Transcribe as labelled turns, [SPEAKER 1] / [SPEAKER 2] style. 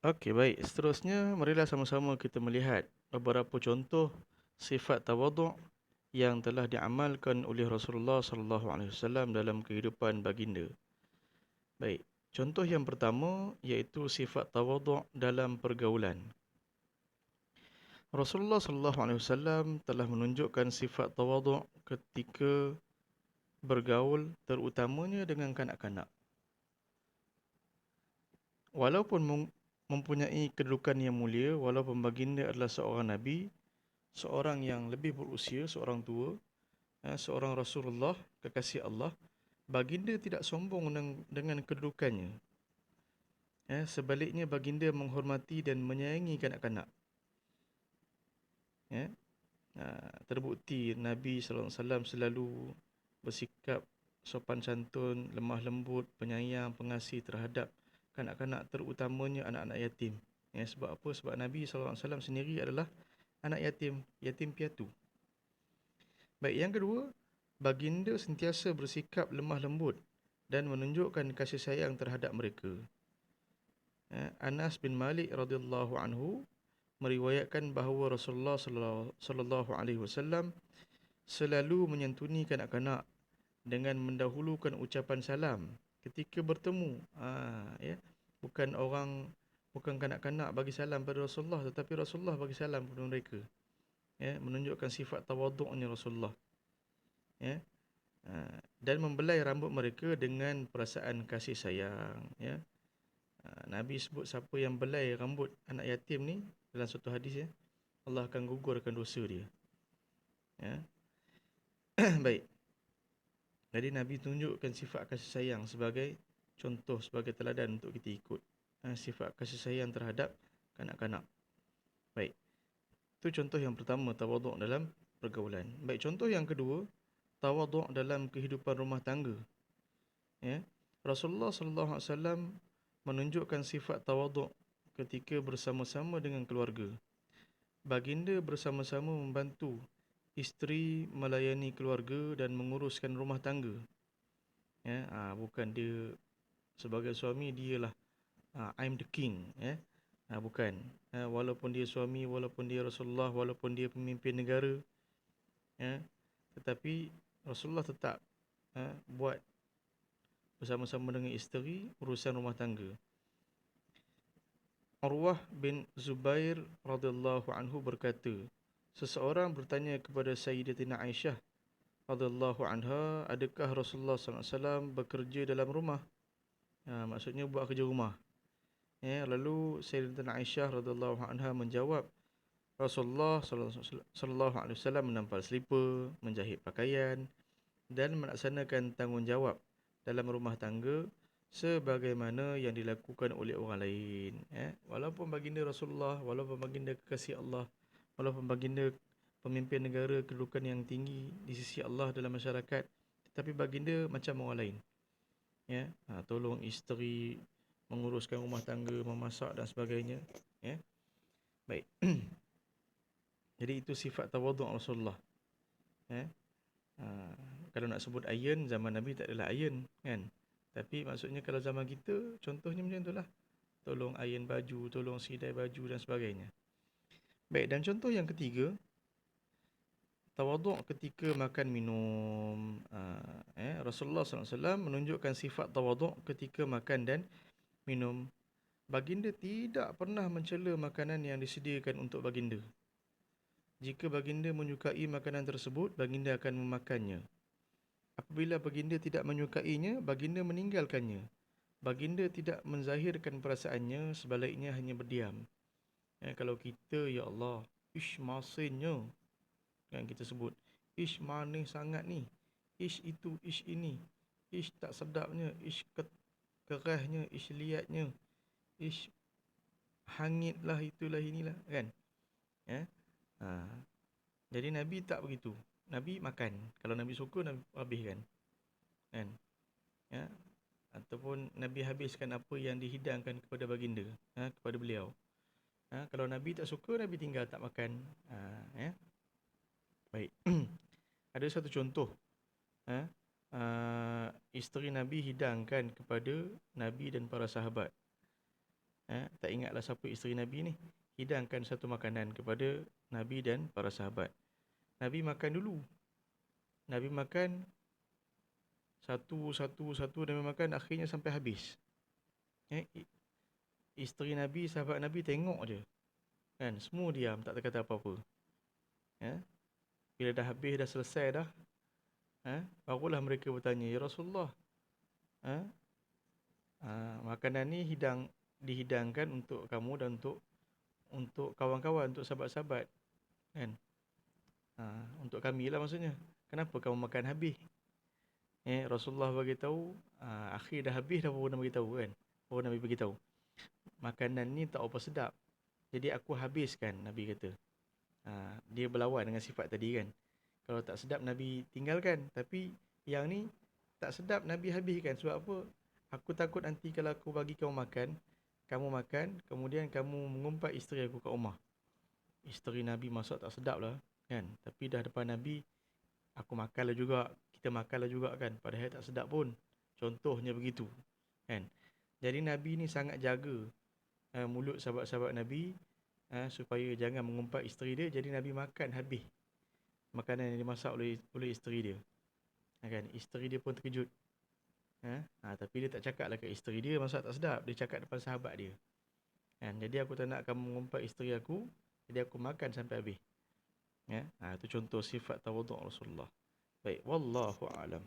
[SPEAKER 1] Okey, baik. Seterusnya, marilah sama-sama kita melihat beberapa contoh sifat tawaduk yang telah diamalkan oleh Rasulullah sallallahu alaihi wasallam dalam kehidupan baginda. Baik. Contoh yang pertama iaitu sifat tawaduk dalam pergaulan. Rasulullah sallallahu alaihi wasallam telah menunjukkan sifat tawaduk ketika bergaul terutamanya dengan kanak-kanak. Walaupun mempunyai kedudukan yang mulia, walaupun baginda adalah seorang nabi, seorang yang lebih berusia, seorang tua, seorang Rasulullah, kekasih Allah, baginda tidak sombong dengan kedudukannya. Sebaliknya baginda menghormati dan menyayangi kanak-kanak. Ya. Terbukti Nabi sallallahu alaihi wasallam selalu bersikap sopan santun, lemah lembut, penyayang, pengasih terhadap kanak-kanak, terutamanya anak-anak yatim. Sebab apa? Sebab Nabi sallallahu alaihi wasallam sendiri adalah anak yatim, yatim piatu. Baik, yang kedua, baginda sentiasa bersikap lemah lembut dan menunjukkan kasih sayang terhadap mereka. Anas bin Malik radhiyallahu anhu meriwayatkan bahawa Rasulullah sallallahu alaihi wasallam selalu menyantuni kanak-kanak dengan mendahulukan ucapan salam ketika bertemu. Bukan kanak-kanak bagi salam pada Rasulullah, tetapi Rasulullah bagi salam kepada mereka. Menunjukkan sifat tawaduknya Rasulullah. Dan membelai rambut mereka dengan perasaan kasih sayang. Nabi sebut siapa yang belai rambut anak yatim ni dalam satu hadis, Allah akan gugurkan dosa dia. Baik. Jadi Nabi tunjukkan sifat kasih sayang sebagai contoh, sebagai teladan untuk kita ikut. Sifat kasih sayang terhadap kanak-kanak. Baik. Itu contoh yang pertama, tawaduk dalam pergaulan. Baik, contoh yang kedua, tawaduk dalam kehidupan rumah tangga. Rasulullah sallallahu alaihi wasallam menunjukkan sifat tawaduk ketika bersama-sama dengan keluarga. Baginda bersama-sama membantu isteri melayani keluarga dan menguruskan rumah tangga. Bukan dia sebagai suami dialah I'm the king. Bukan. Walaupun dia suami, walaupun dia Rasulullah, walaupun dia pemimpin negara, tetapi Rasulullah tetap buat bersama-sama dengan isteri urusan rumah tangga. Urwah bin Zubair radhiyallahu anhu berkata, seseorang bertanya kepada Sayyidatina Aisyah radhiyallahu anha, adakah Rasulullah sallallahu alaihi wasallam bekerja dalam rumah? Maksudnya buat kerja rumah. Lalu Sayyidatina Aisyah radhiyallahu anha menjawab, Rasulullah sallallahu alaihi wasallam menampal selipar, menjahit pakaian dan melaksanakan tanggungjawab dalam rumah tangga sebagaimana yang dilakukan oleh orang lain. Walaupun baginda Rasulullah, walaupun baginda kekasih Allah, walaupun baginda pemimpin negara kedudukan yang tinggi di sisi Allah dalam masyarakat, tetapi baginda macam orang lain. Tolong isteri, menguruskan rumah tangga, memasak dan sebagainya. Baik. Jadi itu sifat tawaduk Rasulullah. Kalau nak sebut iron, zaman Nabi tak adalah iron, kan? Tapi maksudnya kalau zaman kita, contohnya macam itulah. Tolong iron baju, tolong sidai baju dan sebagainya. Baik, dan contoh yang ketiga, tawaduk ketika makan minum. Rasulullah SAW menunjukkan sifat tawaduk ketika makan dan minum. Baginda tidak pernah mencela makanan yang disediakan untuk baginda. Jika baginda menyukai makanan tersebut, baginda akan memakannya. Apabila baginda tidak menyukainya, baginda meninggalkannya. Baginda tidak menzahirkan perasaannya, sebaliknya hanya berdiam. Kalau kita, ya Allah, ish masinnya, kan kita sebut, ish manis sangat ni, ish itu, ish ini, ish tak sedapnya, ish kerahnya, ish liatnya, ish hangitlah, itulah inilah, kan? Jadi Nabi tak begitu. Nabi makan. Kalau Nabi suka, Nabi habiskan, kan? Ataupun Nabi habiskan apa yang dihidangkan kepada baginda, kepada beliau. Kalau Nabi tak suka, Nabi tinggal tak makan. Baik. Ada satu contoh. Isteri Nabi hidangkan kepada Nabi dan para sahabat. Tak ingatlah siapa isteri Nabi ni. Hidangkan satu makanan kepada Nabi dan para sahabat. Nabi makan dulu. Nabi makan satu, Nabi makan akhirnya sampai habis. Isteri Nabi, sahabat Nabi tengok je. Kan, semua diam, tak kata apa-apa. Bila dah habis, dah selesai dah, barulah mereka bertanya, ya Rasulullah, makanan ni dihidangkan untuk kamu dan untuk kawan-kawan, untuk sahabat-sahabat, kan? Untuk kami lah maksudnya. Kenapa kamu makan habis? Rasulullah bagi tahu, akhir dah habis dah, baru Nabi beritahu kan. Baru Nabi beritahu, makanan ni tak apa sedap, jadi aku habiskan, Nabi kata. Dia berlawan dengan sifat tadi kan. Kalau tak sedap Nabi tinggalkan, tapi yang ni tak sedap Nabi habiskan. Sebab apa? Aku takut nanti kalau aku bagi kamu makan, kemudian kamu mengumpat isteri aku kat rumah. Isteri Nabi masak tak sedap lah kan, tapi dah depan Nabi, aku makanlah juga, kita makanlah juga kan, padahal tak sedap pun. Contohnya begitu kan. Jadi Nabi ni sangat jaga mulut sahabat-sahabat Nabi, supaya jangan mengumpat isteri dia. Jadi Nabi makan habis makanan yang dimasak oleh isteri dia. Kan, isteri dia pun terkejut. Tapi dia tak cakap lah kat isteri dia masak tak sedap, dia cakap depan sahabat dia. Kan, jadi aku tak nak kamu mengumpat isteri aku, jadi aku makan sampai habis. Itu contoh sifat tawaduk Rasulullah. Baik, wallahu a'lam.